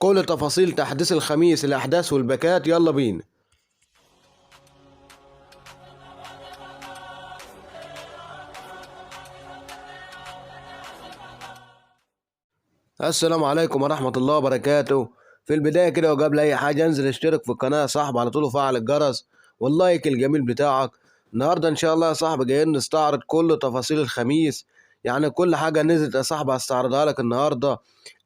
كل تفاصيل تحديث الخميس، الأحداث والباكات. يلا بينا. السلام عليكم ورحمة الله وبركاته. في البداية كده وقبل أي حاجة انزل اشترك في القناة يا صاحبي على طول وفعل الجرس واللايك الجميل بتاعك. النهاردة إن شاء الله يا صاحبي جايين نستعرض كل تفاصيل الخميس، يعني كل حاجة نزلت يا صاحبي هستعرضها لك النهاردة.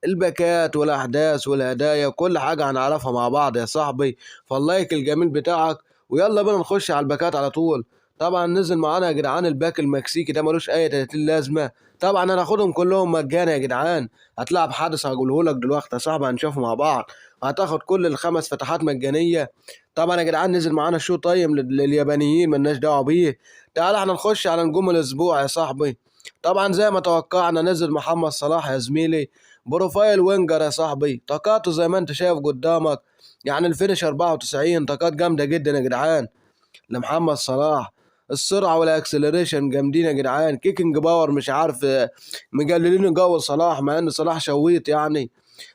الباكات والأحداث والهدايا كل حاجة هنعرفها مع بعض يا صاحبي، فاللايك الجميل بتاعك ويلا بينا نخش على الباكات على طول. طبعا نزل معانا يا جدعان الباك المكسيكي ده ملوش أي 30 لازمة. طبعا هناخدهم كلهم مجانا يا جدعان. هتلعب حادث هقوله لك دلوقتي يا صاحبي هنشوفه مع بعض. هتاخد كل الخمس فتحات مجانيه. طبعا يا جدعان نزل معانا شو طيب لليابانيين ملناش دعوه بيه. تعال احنا نخش على نجوم الاسبوع يا صاحبي. طبعا زي ما توقعنا نزل محمد صلاح يا زميلي، بروفايل وينجر يا صاحبي، طاقاته زي ما انت شايف قدامك. يعني الفينش 94 طاقات جامده جدا يا جدعان لمحمد صلاح. السرعه والاكسلريشن جامدين يا جدعان. كيكنج باور مش عارف مجللين جو صلاح مع ان صلاح شويت يعني.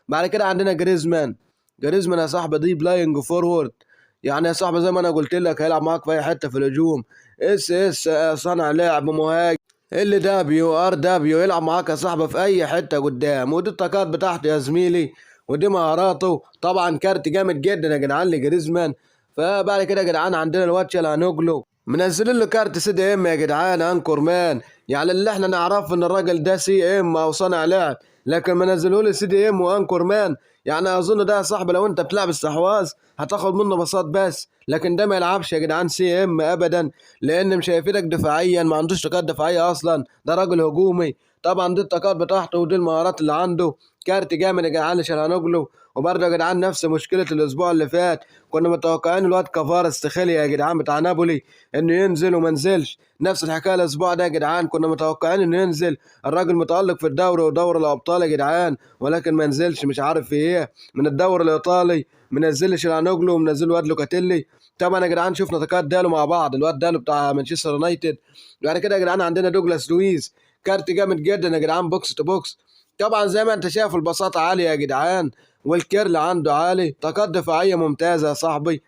بعد كده عندنا جريزمان يا صاحبي دي بلاينج فورورد. يعني يا صاحبي زي ما انا قلت لك هيلعب معاك في اي حته في الهجوم. اس صانع لعب مهاجم. ار دبليو يلعب معاك يا صاحبي في اي حته قدام. ودي الطاقات بتاعته يا زميلي ودي مهاراته. طبعا كارت جامد جدا يا جدعان لجريزمان. فبعد كده يا جدعان عندنا الواد هانوجلو منزلين له كارت سي دي ام يا جدعان انكور مان. يعني اللي احنا نعرف ان الراجل ده سي ام او صانع لعب، لكن منزلوا لي سي دي ام وانكور مان. يعني اظن ده يا صاحبي لو انت بتلعب استحواذ هتاخد منه بساط بس، لكن ده ما يلعبش يا جدعان سي ام ابدا، لان مش هيفيدك دفاعيا، ما عندوش طاقات دفاعيه اصلا، ده راجل هجومي. طبعا دي الطاقات بتاعته ودي المهارات اللي عنده. كارت جامد يا جدعان لشالهانوجلو. وبرضه يا جدعان نفس مشكله الاسبوع اللي فات، كنا متوقعين الواد كفار استخيلي يا جدعان بتاع نابولي انه ينزل وما نزلش. نفس الحكايه الاسبوع ده يا جدعان، كنا متوقعين انه ينزل. الراجل متالق في الدوري ودوري الابطال يا جدعان، ولكن ما نزلش مش عارف في ايه. من الدوري الايطالي منزل شيلانوجلو ومنزل واد لوكاتيلي. طبعا يا جدعان شفنا طاقات دالو مع بعض، الواد دالو بتاع مانشستر يونايتد. بعد كده يا جدعان عندنا دوجلاس لويز، كارت جامد جدا يا جدعان بوكس تو بوكس. طبعا زي ما انت شايف البساطه عاليه يا جدعان، والكيرل عنده عالي، طاقات دفاعيه ممتازه يا صاحبي.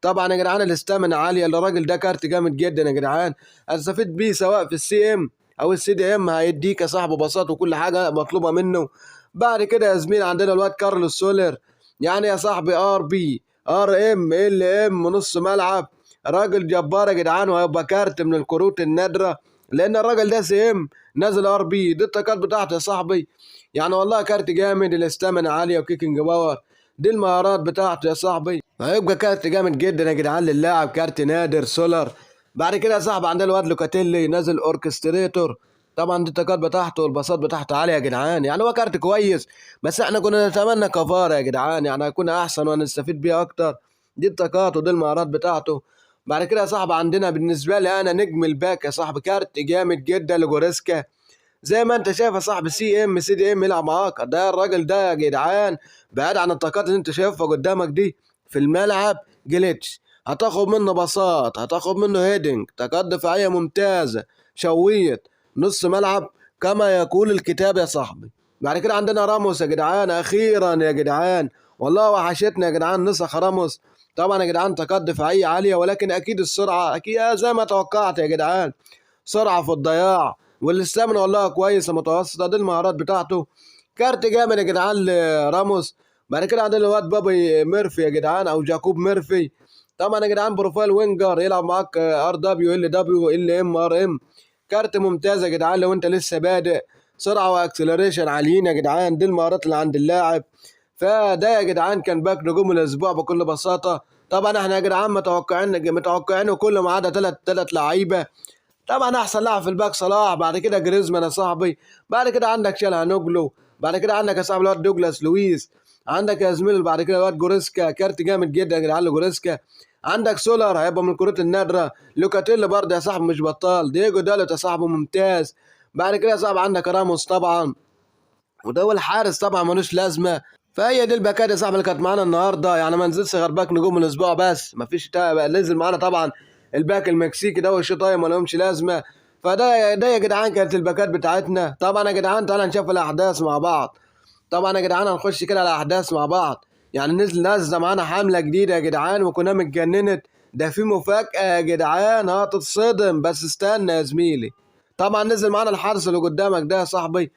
طبعا يا جدعان الاستامنا عاليه للراجل ده، كارت جامد جدا يا جدعان. هتستفيد بيه سواء في السي ام او السي دي ام، هيديك يا صاحبي بساط وكل حاجه مطلوبه منه. بعد كده يا زميلي عندنا الواد كارلوس سولر. يعني يا صاحبي ار بي ار ام ال ام نص ملعب، راجل جبار يا جدعان، وهيبقى كارت من الكروت النادره، لان الراجل ده سي ام نازل ار بي. دي الطاقات بتاعته يا صاحبي. يعني والله كارت جامد، الاستامنا عاليه وكيكنج باور. دي المهارات بتاعته يا صاحبي. هيبقى كارت جامد جدا يا جدعان للاعب، كارت نادر سولر. بعد كده يا صاحبي عندنا الواد لوكاتيلي نازل اوركستريتور. طبعا دي الطاقات بتاعته والبساط بتاعته عاليه يا جدعان. يعني هو كارت كويس، بس احنا كنا نتمنى كفاره يا جدعان، يعني هيكون احسن وهنستفيد بيه اكتر. دي الطاقات ودي المهارات بتاعته. بعد كده يا صاحبي عندنا بالنسبه لي انا نجم الباك يا صاحبي، كارت جامد جدا لجوريسكا. زي ما انت شايف يا صاحبي سي ام سي دي ام يلعب معاك. ده الراجل ده يا جدعان بعيد عن الطاقات اللي انت شايفها قدامك دي في الملعب جليتش. هتاخد منه بساط، هتاخد منه هيدنج، طاقات دفاعيه ممتازه، شويت، نص ملعب كما يقول الكتاب يا صاحبي. بعد كده عندنا راموس يا جدعان، اخيرا يا جدعان والله وحشتنا يا جدعان نسخ راموس. طبعا يا جدعان طاقات دفاعيه عاليه، ولكن اكيد السرعه اكيد زي ما توقعت يا جدعان، سرعه في الضياع، والاستامنا والله كويسه متوسطه. دي المهارات بتاعته. كارت جامد يا جدعان لراموس. بعد كده عندنا الواد بابي ميرفي يا جدعان او جاكوب ميرفي. طبعا يا جدعان بروفايل وينجر يلعب معاك ار دبليو ال دبليو ال ام ار ام. كارت ممتاز يا جدعان لو انت لسه بادئ. سرعه واكسلريشن عاليين يا جدعان، دي المهارات اللي عند اللاعب. فده يا جدعان كان باك نجوم الاسبوع بكل بساطه. طبعا احنا يا جدعان متوقعين كل ما عدا ثلاث لعيبه. طبعا احسن لاعب في الباك صلاح، بعد كده جريزمان يا صاحبي، بعد كده عندك شالهانوجلو، بعد كده عندك يا صاحبي الواد دوجلاس لويس، عندك يا زميلي بعد كده الواد جوريسكا، كارت جامد جدا يا جدعان جوريسكا. عندك سولر هيبقى من الكروت النادره. لوكاتيلي برضه يا صاحبي مش بطال. دييجو دالوت يا صاحبي ممتاز. بعد كده يا صاحبي عندك راموس طبعا، وده هو الحارس طبعا ملوش لازمه. فهي دي الباكات يا صاحبي اللي كانت معانا النهارده. يعني ما نزلش غير باك نجوم الاسبوع بس، ما فيش نزل معانا طبعا الباك المكسيكي ده والشيطايه ما لهمش لازمه. فده يا جدعان كانت الباكات بتاعتنا. طبعا يا جدعان تعالى نشوف الاحداث مع بعض. طبعا يا جدعان هنخش كده على احداث مع بعض. يعني نازله معانا حمله جديده يا جدعان وكنا اتجننت. ده في مفاجاه يا جدعان هتتصدم، بس استنى يا زميلي. طبعا نزل معانا الحارس اللي قدامك ده يا صاحبي،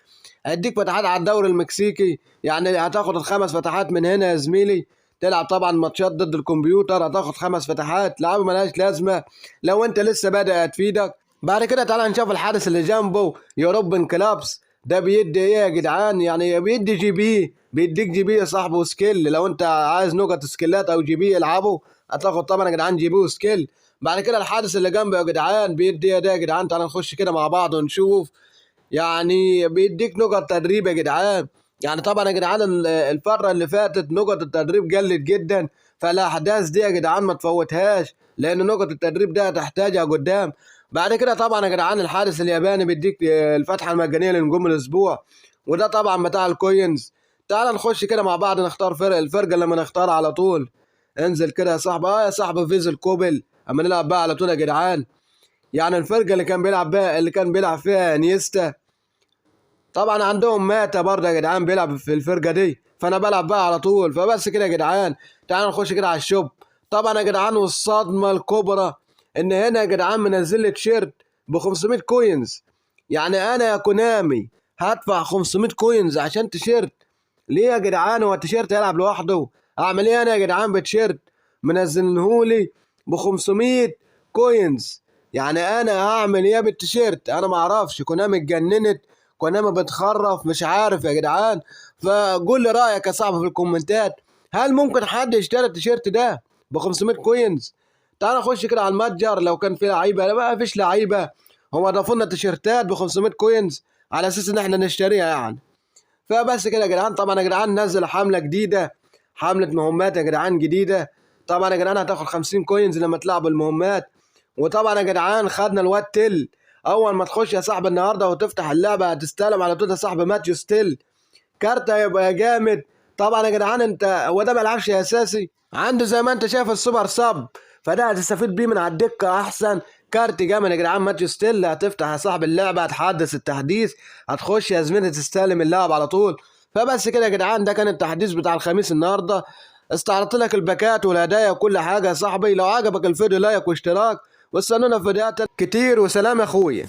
هيديك فتحات على الدوري المكسيكي. يعني هتاخد الخمس فتحات من هنا يا زميلي، تلعب طبعا ماتشات ضد الكمبيوتر، هتاخد خمس فتحات لعبه ملهاش لازمه لو انت لسه بادئ هتفيدك. بعد كده تعالى نشوف الحارس اللي جنبه يوروبن كلابس. ده بيدي ايه يا جدعان؟ يعني بيدي جي بي، بيديك جي بي يا صاحبي وسكيل. لو انت عايز نقط سكيلات او جي بي يلعبوا هتاخد طبعا يا جدعان جي بي وسكيل. بعد كده الحارس اللي جنبه يا جدعان بيدي ايه ده يا جدعان؟ تعالى نخش كده مع بعض ونشوف. يعني بيديك نقط تدريب يا جدعان. يعني طبعا يا جدعان الفترة اللي فاتت نقط التدريب قلت جدا، فالأحداث دي يا جدعان ما تفوتهاش، لأن نقط التدريب ده هتحتاجها قدام. بعد كده طبعا يا جدعان الحارس الياباني بيديك الفتحة المجانية لنجوم الأسبوع، وده طبعا بتاع الكوينز. تعال نخش كده مع بعض نختار الفرقة اللي ما نختار على طول. انزل كده يا صاحبي، يا صاحبي فيزل كوبل اما نلعب بقى على طول يا جدعان. يعني الفرقة اللي كان بيلعب بها، اللي كان بيلعب فيها انيستا، طبعا عندهم ماتا برضه يا جدعان بيلعب في الفرقه دي، فانا بلعب بقى على طول. فبس كده يا جدعان تعالوا نخش كده على الشوب. طبعا يا جدعان والصدمه الكبرى ان هنا يا جدعان منزل لي تيشيرت ب 500 كوينز. يعني انا يا كونامي هدفع 500 كوينز عشان تيشيرت؟ ليه يا جدعان؟ هو التيشيرت هيلعب لوحده؟ اعمل ايه انا يا جدعان بتيشيرت منزلهولي ب 500 كوينز؟ يعني انا هعمل ايه بالتيشيرت؟ انا ما اعرفش، كونامي اتجننت، كونامي بتخرف، مش عارف يا جدعان. فقول لي رايك يا صاحبي في الكومنتات، هل ممكن حد يشتري التيشيرت ده ب 500 كوينز؟ تعال نخش كده على المتجر لو كان في لعيبه. لا ما فيش لعيبه، هو ضافوا لنا تيشيرتات ب 500 كوينز على اساس ان احنا نشتريها يعني. فبس كده يا جدعان. طبعا يا جدعان نزل حمله جديده، حمله مهمات يا جدعان جديده. طبعا يا جدعان هتاخد 50 كوينز لما تلعب المهمات. وطبعا يا جدعان خدنا الواد تل. اول ما تخش يا صاحبي النهارده وتفتح اللعبه هتستلم على طول يا صاحبي ماتيو ستيل، كارت هيبقى جامد. طبعا يا جدعان انت هو ده ما لعبش اساسي، عنده زي ما انت شايف السوبر سب، فده هتستفيد بيه من على الدكه احسن. كارت جامد يا جدعان ماتيو ستيل. هتفتح يا صاحب اللعبه، هتحدث التحديث، هتخش يا زميلي تستلم اللعب على طول. فبس كده يا جدعان ده كان التحديث بتاع الخميس النهارده. استعرضت لك الباكات والهدايا وكل حاجه يا صاحبي. لو عجبك الفيديو لايك واشتراك، واستنونا في فيديوهات كتير، وسلام يا اخويا.